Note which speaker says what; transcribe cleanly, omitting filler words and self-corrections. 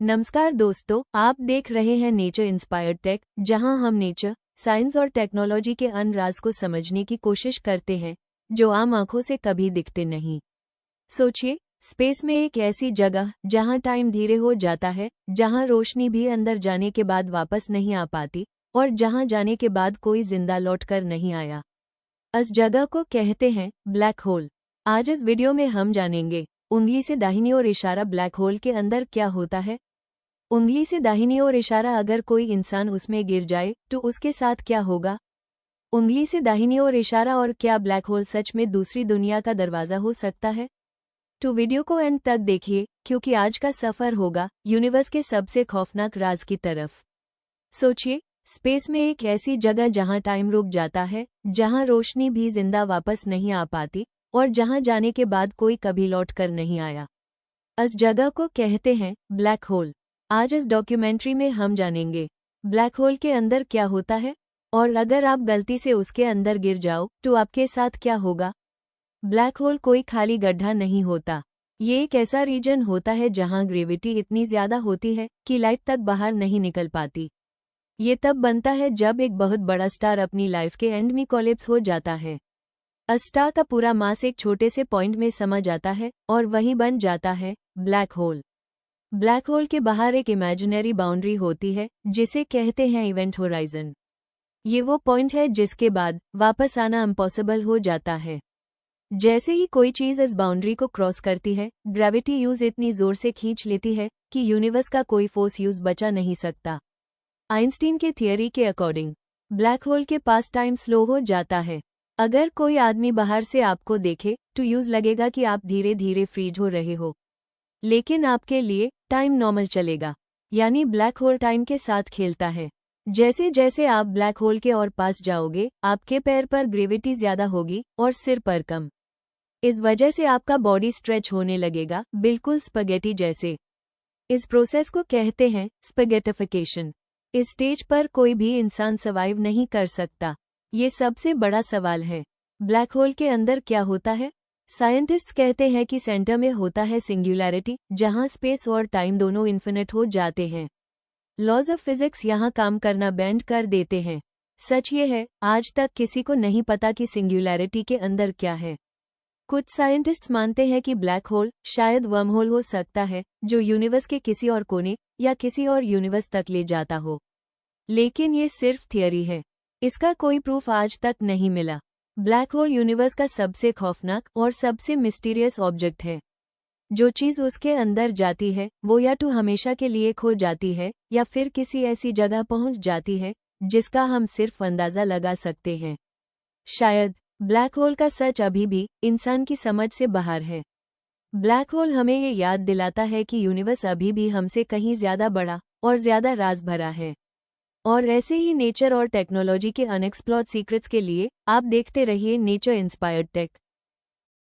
Speaker 1: नमस्कार दोस्तों, आप देख रहे हैं नेचर इंस्पायर्ड टेक, जहां हम नेचर, साइंस और टेक्नोलॉजी के अन्य राज को समझने की कोशिश करते हैं जो आम आंखों से कभी दिखते नहीं। सोचिए, स्पेस में एक ऐसी जगह जहां टाइम धीरे हो जाता है, जहां रोशनी भी अंदर जाने के बाद वापस नहीं आ पाती और जहां जाने के बाद कोई जिंदा लौट कर नहीं आया। इस जगह को कहते हैं ब्लैक होल। आज इस वीडियो में हम जानेंगे, उंगली से दाहिनी ओर इशारा ब्लैक होल के अंदर क्या होता है। उंगली से दाहिनी ओर इशारा, अगर कोई इंसान उसमें गिर जाए तो उसके साथ क्या होगा। उंगली से दाहिनी ओर इशारा, और क्या ब्लैक होल सच में दूसरी दुनिया का दरवाजा हो सकता है। तो वीडियो को एंड तक देखिए, क्योंकि आज का सफर होगा यूनिवर्स के सबसे खौफनाक राज की तरफ। सोचिए, स्पेस में एक ऐसी जगह जहां टाइम रुक जाता है, जहां रोशनी भी जिंदा वापस नहीं आ पाती और जहां जाने के बाद कोई कभी लौट कर नहीं आया। इस जगह को कहते हैं ब्लैक होल। आज इस डॉक्यूमेंट्री में हम जानेंगे ब्लैक होल के अंदर क्या होता है, और अगर आप गलती से उसके अंदर गिर जाओ तो आपके साथ क्या होगा। ब्लैक होल कोई खाली गड्ढा नहीं होता। ये एक ऐसा रीजन होता है जहां ग्रेविटी इतनी ज्यादा होती है कि लाइट तक बाहर नहीं निकल पाती। ये तब बनता है जब एक बहुत बड़ा स्टार अपनी लाइफ के एंड में कोलैप्स हो जाता है। इस स्टार का पूरा मास एक छोटे से पॉइंट में समा जाता है और वही बन जाता है ब्लैक होल। ब्लैक होल के बाहर एक इमेजिनरी बाउंड्री होती है जिसे कहते हैं इवेंट होराइजन। ये वो पॉइंट है जिसके बाद वापस आना इम्पॉसिबल हो जाता है। जैसे ही कोई चीज इस बाउंड्री को क्रॉस करती है, ग्रेविटी यूज इतनी जोर से खींच लेती है कि यूनिवर्स का कोई फोर्स यूज बचा नहीं सकता। आइंस्टीन के थियरी के अकॉर्डिंग ब्लैक होल के पास टाइम स्लो हो जाता है। अगर कोई आदमी बाहर से आपको देखे तो यूज लगेगा कि आप धीरे धीरे फ्रीज हो रहे हो, लेकिन आपके लिए टाइम नॉर्मल चलेगा। यानी ब्लैक होल टाइम के साथ खेलता है। जैसे जैसे आप ब्लैक होल के और पास जाओगे, आपके पैर पर ग्रेविटी ज्यादा होगी और सिर पर कम। इस वजह से आपका बॉडी स्ट्रेच होने लगेगा, बिल्कुल स्पगेटी जैसे। इस प्रोसेस को कहते हैं स्पगेटिफिकेशन। इस स्टेज पर कोई भी इंसान सर्वाइव नहीं कर सकता। ये सबसे बड़ा सवाल है, ब्लैक होल के अंदर क्या होता है। साइंटिस्ट्स कहते हैं कि सेंटर में होता है सिंगुलैरिटी, जहां स्पेस और टाइम दोनों इन्फिनिट हो जाते हैं। लॉज ऑफ फिजिक्स यहां काम करना बैंड कर देते हैं। सच ये है, आज तक किसी को नहीं पता कि सिंगुलैरिटी के अंदर क्या है। कुछ साइंटिस्ट्स मानते हैं कि ब्लैक होल शायद वर्म होल हो सकता है, जो यूनिवर्स के किसी और कोने या किसी और यूनिवर्स तक ले जाता हो। लेकिन ये सिर्फ थियरी है, इसका कोई प्रूफ आज तक नहीं मिला। ब्लैक होल यूनिवर्स का सबसे खौफनाक और सबसे मिस्टीरियस ऑब्जेक्ट है। जो चीज उसके अंदर जाती है वो या तो हमेशा के लिए खो जाती है या फिर किसी ऐसी जगह पहुंच जाती है जिसका हम सिर्फ अंदाजा लगा सकते हैं। शायद ब्लैक होल का सच अभी भी इंसान की समझ से बाहर है। ब्लैक होल हमें ये याद दिलाता है कि यूनिवर्स अभी भी हमसे कहीं ज्यादा बड़ा और ज्यादा राज भरा है। और ऐसे ही नेचर और टेक्नोलॉजी के अनएक्सप्लोर्ड सीक्रेट्स के लिए आप देखते रहिए नेचर इंस्पायर्ड टेक।